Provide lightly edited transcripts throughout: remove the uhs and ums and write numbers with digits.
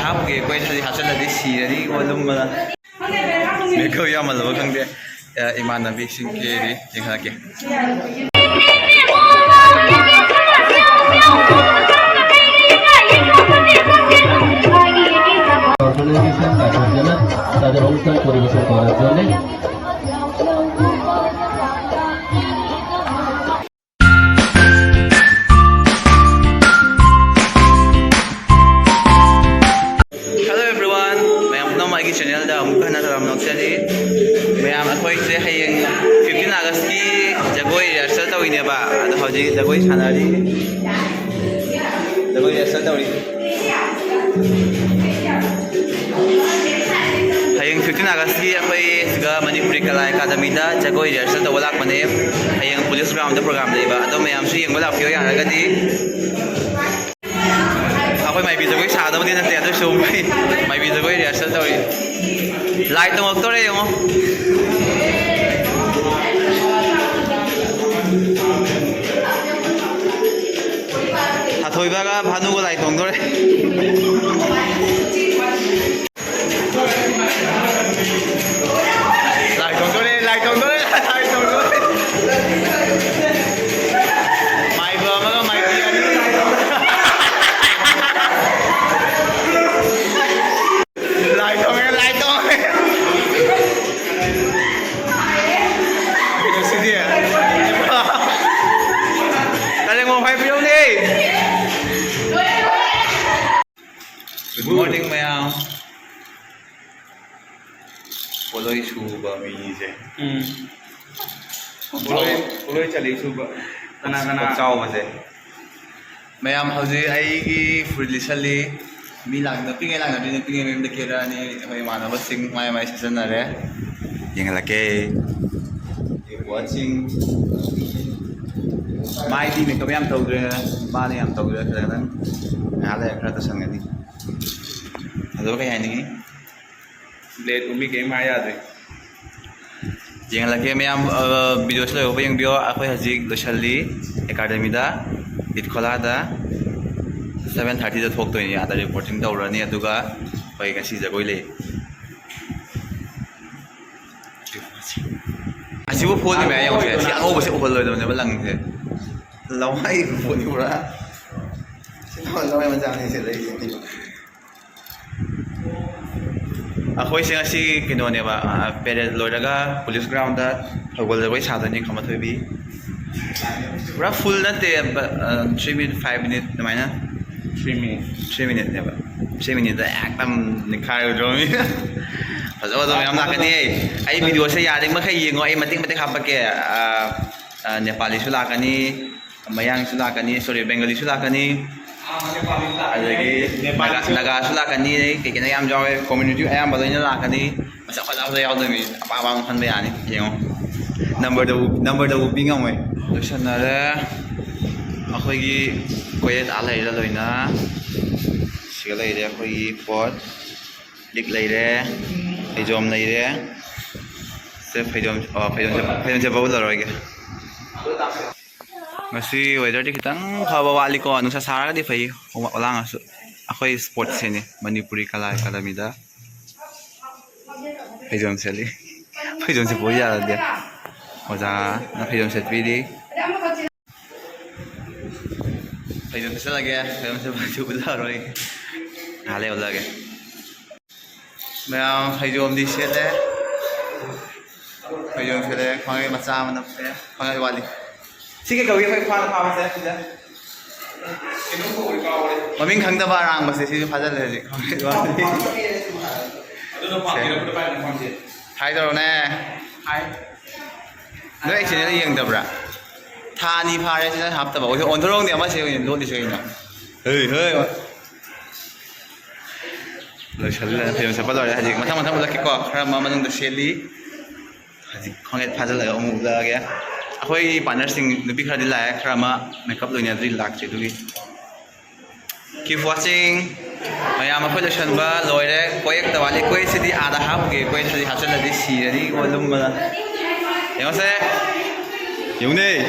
ꯍꯥꯞꯄꯒꯦ ꯑꯩꯈꯣꯏ ꯍꯥꯞꯆꯤꯜꯂꯗꯤ ꯁꯤꯔꯅꯤ ꯑꯣꯜꯂꯨꯝꯕꯗ ꯃꯦꯀꯞ ꯌꯥꯝꯃꯜꯂꯕ ꯈꯪꯗꯦ ꯏꯃꯥꯟꯅꯕꯤꯁꯤꯡ ꯀꯦꯔꯤ ꯌꯦꯡꯍꯜꯂꯛꯀꯦ তাদের অনুষ্ঠান পরিবেশন করার জন্য Hello everyone, mayam na magi channel da amuk na taram noksani. Mayam akhoi se hayeng 15 August ki jagoi rehearsal tawine ba. Ado hoji jagoi sanari. Jagoi rehearsal tawri. Hayeng 15 August ki akhoi siga Manipuri Kala Academy da jagoi rehearsal tawalak mane. Hayeng police ground da program dai ba. Ado mayam su yeng balak pyo ya ragadi. Akhoi mai bi jagoi sa da mani na te ado show mai bi jagoi rehearsal tawri. Light tong actor e yong. Hathoiba ga Bhanu go light tong dore. Light tong dore, light tong dore, light tong dore. Mai ba ma ga mai bi ani light tong. Light tong, light tong. Good morning, mayam. Poloi suba mi je. Poloi chali suba. Kana chao ma je. Mayam hauji ai gi fulisali mi lang na pingai lang na din pingai mem de kera ni hoi manaba sing mai season na re. Yang lake. Watching. Mai di me kami am tau dre, ba ni am tau dre kadang. Ngale kra ta sang ni. Ado kaya ni blade umi game aya de jeng lagi mayam video selo yang bio aku haji losali academy da ditkola da 7:30 da thok to ni ada reporting da urani aduga pai kasi jagoi le asibu phone ni mai yang se si au ba se phone loi da ne balang se lawai phone ni ura si lawai ma jang ni se le Akhoi sing asi kino ne ba parade loiraga police ground da hogol jagoi sadani khama thoibi pura full na te 3 minute 5 minute namaina 3 minute ne ba 3 minute da ekdam nikhai romi hajo do yam lakani ai video se yade ma khai yengo ai matik hapake Nepali su lakani Mayang su lakani sorry Bengali su lakani adagi naga su lakani ke kena yam jawe community ayam baloina lakani masa khala so yaw demi apa bang khan be ani yengo number da ubing ngwe losanare akhoi gi koyet alai la loina siga leire akhoi gi pot lik leire ejom leire se fejom je baul roige Masih weather di kitang khaba wali ko anu sa sara di fai wala nga ako'y sports ni Manipuri Kala Academy da Fejom seli Fejom se boya dia oja na fejom set vidi Fejom se lagi ya fejom se baju ular roi hale ular ke Mayam fejom di sele Fejom sele khangai macha manap se khangai wali Sige kau yang kau apa sih sudah? Maming khang dah barang masih sih fazal lagi. Hai tu ne. Hai. Ni actually ni yang dah berak. Thani pare sih dah hap dah. Oh, on terong dia masih yang load di sini. Hei. Lalu cakap film siapa tu? Haji macam lagi kau. Kerana mama nung dah seli. Haji kau ni fazal lagi umur lagi ya. Akhoi partner sing nubi khadi la krama makeup loina dri lak che dugi keep watching mayam akhoi lesson ba loire koyek tawali koi sidi ada hap ge koi sidi hachal di sirani golum mala yang se yune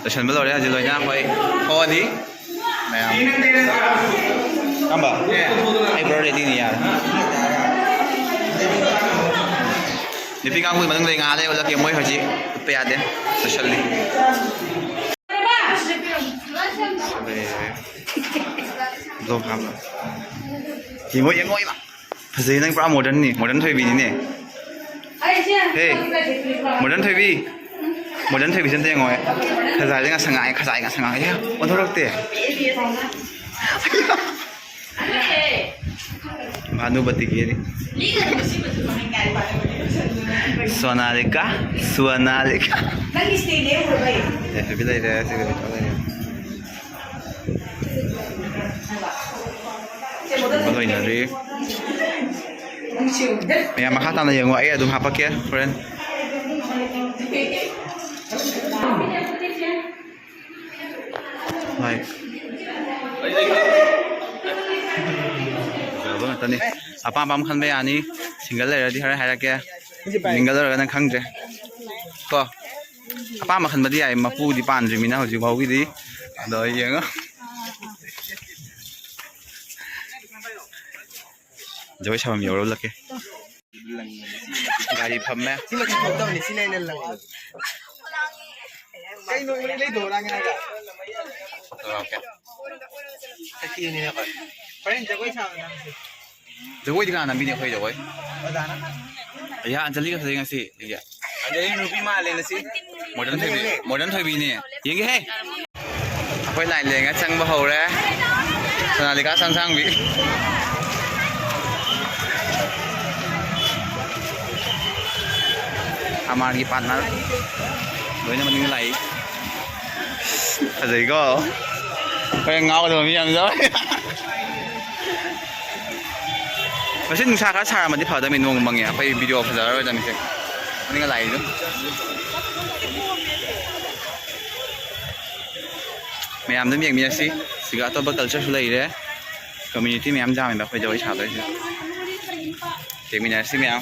ꯂꯣꯏꯁꯟꯕ ꯂꯣꯏꯔꯦ ꯍꯧꯖꯤꯛ ꯂꯣꯏꯅ ꯑꯩꯈꯣꯏ ꯊꯣꯛꯑꯅꯤ ꯃꯌꯥꯝ ꯀꯝꯕ ꯑꯩ bro ꯔꯦꯗꯤꯅꯤ ꯌꯥꯔꯦ ꯅꯨꯄꯤ ꯀꯥꯡꯕꯨꯒꯤ ꯃꯅꯨꯡꯗ ꯉꯥꯏꯍꯥꯛ ꯂꯩ ꯎꯠꯂꯛꯀꯦ ꯃꯣꯏ ꯍꯧꯖꯤꯛ ꯎꯠꯄ ꯌꯥꯗꯦ ꯂꯣꯏꯁꯜꯂꯤ ꯕ꯭ꯂꯣꯛ ꯍꯥꯞꯄ ꯌꯦꯡꯉꯣ ꯌꯦꯡꯉꯣ ꯏꯃꯥ ꯐꯖꯩ ꯅꯪ ꯄꯨꯔꯥ ꯃꯣꯗꯔꯟ ꯊꯣꯏꯕꯤꯅꯤꯅꯦ ꯍꯦ ꯃꯣꯗꯔꯟ ꯊꯣꯏꯕꯤ ꯁꯟꯇ ꯌꯦꯡꯉꯣ ꯈꯖꯥꯏꯗ ꯉꯁꯪꯉꯥꯏ ꯈꯖꯥꯏ ꯉꯁꯪꯉꯥꯏ ꯑꯣꯟꯊꯣꯔꯛꯇꯦ भानुपति की सोनालिका ऐसे भी लग रहा है ऐसे भी लग रहा है बोलो इन्हें रे मैं माखा ताना यंगो आई अदुम हापा क्या फ्रेंड भाई तनी अपाम खन में यानी सिंगल लेरदी हर हायरा के सिंगल लेरगा नं खंगजे को अपाम खन बदी आई मपुदी पानद्रि मिना हजि भाउगिदी अदो येंगो जय साबम यौरो लके गाड़ी फम्मे जगोई दिखा ना बिने खोई जगोई या अंजलि का सजेंगे सी या अंजलि रूपी मार लेने सी मॉडर्न थोड़ी ने येंगे है कोई लाइन लेंगे चंग बहाव रहे सोनालिका संसांग भी हमारी पार्टनर लोइने मनिंग लाई अजय को कोई गाँव तो भी हम जाओ वैसे नुसा खा सारा मध्य फादा में नोंग मंगे कोई वीडियो फजार और जमीसे मनिंग लाई जो मैं आम दम यंग मियासी सिगा तो कल्चर सुलाई रे कम्युनिटी में आम जामे में कोई जवाई छाता है एक मिनट में आम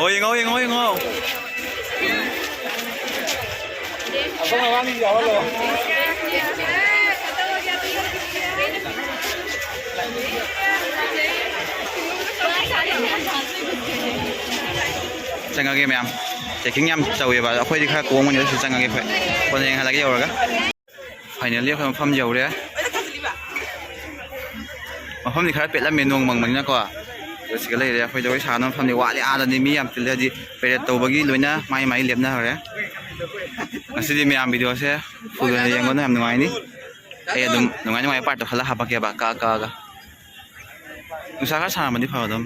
ओए यंगो अब हवा नहीं जाओ लो चंगागे मैम चेकिंग याम चौवेबा अखोई खरा कोंगमनि दसु चंगागे फै कोन यंग हलागे यौरगा फाइनली अखोई मफम यौरे मफम नि खरा पेटलमे नोंग मंगमनिना को सिगा लेरे अखोई जगोई सानो मफम नि वाले आदनि मी याम तिलदि पेरेट तौबगी लोइना माई लेबना हरे असली मैम वीडियो से फुल यंगो ना हम नुआइनी ए अदुम नुआइ पार्ट खला हापके का नुसा खरा सारा मदि फादम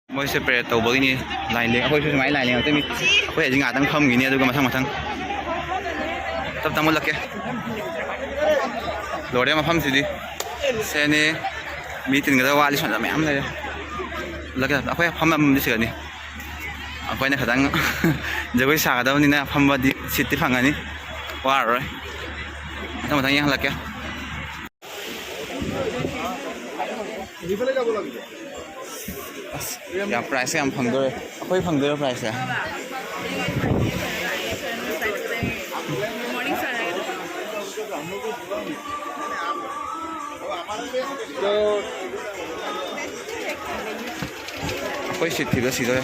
मोइ सेपरेट तौबगिनी लाइन ले अखोइ सुमाइ लाइन ले तमी अखोइ हजि ngaतंग फमगिनी अदुगा मथंग तब तमु लके लोरे मफम सिदि सेने मीटिंग गदा वाली सन मैम ले लके अखोइ फमम दिसगनी अखोइना खदंग जगोइ सागदबनिना फमबदि सिटि फंगनी वारोय मथंग yang लके या प्राइस हम फंगदो अखोइ फंगदो प्राइस है अखोइ सिट थी सीधो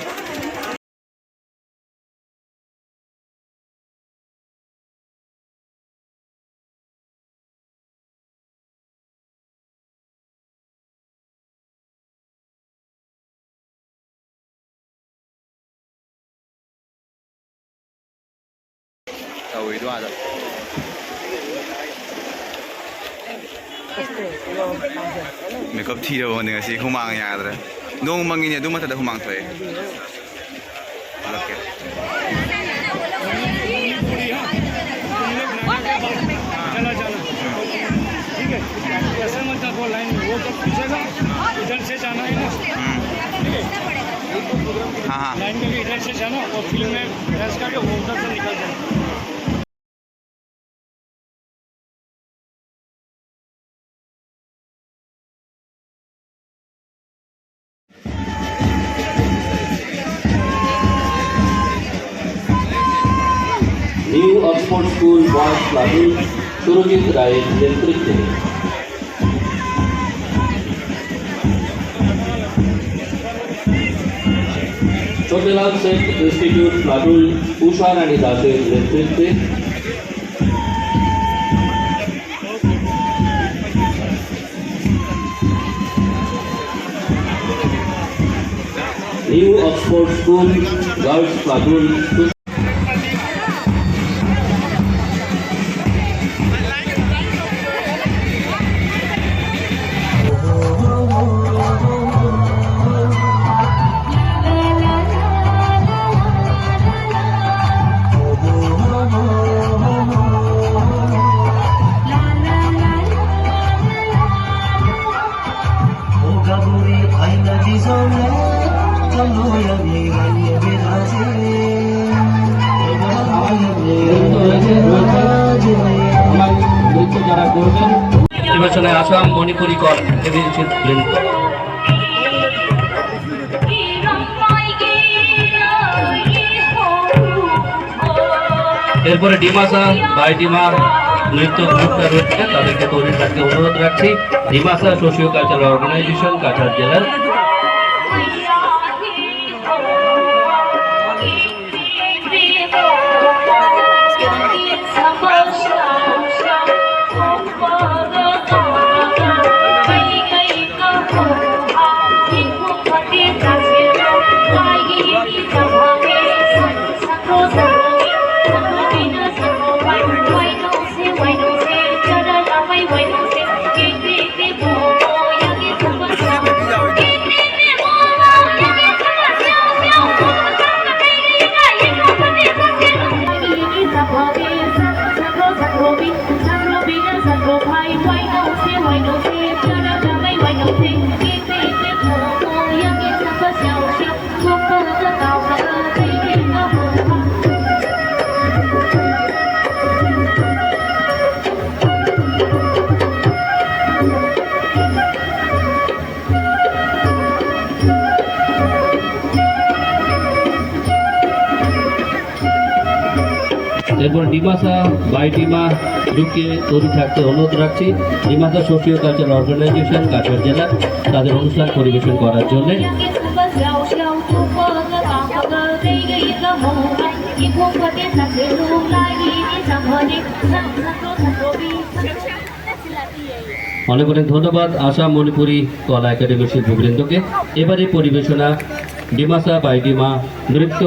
तौइदो आदा मेकअप थीरबो ने ngasi humang yadre nong mangini adu mata da humang thoe लके चला ठीक है ऐसा मत वो लाइन वो तो पूछेगा इधर से जाना है ना ठीक है हाँ लाइन में इधर से जाना और फिल्म में ड्रेस करके वो उधर से निकल जाना new Oxford school boys platoon Surajit রায়ের নেতৃত্বে। ছোটলাল শেখ ইনস্টিটিউট প্লাটুন উষা রানী দাসের নেতৃত্বে। New Oxford school girls platoon যারা করবেন পরিবেশনায় আসাম মণিপুরি কর বৃন্দ। এরপরে ডিমাসা বাই ডিমা নৃত্য গ্রুপটা রয়েছে, তাদেরকে তৈরি থাকতে অনুরোধ রাখছি। Dimasa socio cultural organization Cachar জেলার। এরপর ডিমাসা বাই ডিমা গ্রুপকে তৈরি থাকতে অনুরোধ রাখছি। Dimasa socio cultural organization Cachar জেলা তাদের অনুষ্ঠান পরিবেশন করার জন্য। অনেক অনেক ধন্যবাদ আসাম মণিপুরি কলা একাডেমির শিল্পবৃন্দকে। এবারে পরিবেশনা ডিমাসা বাই ডিমা নৃত্য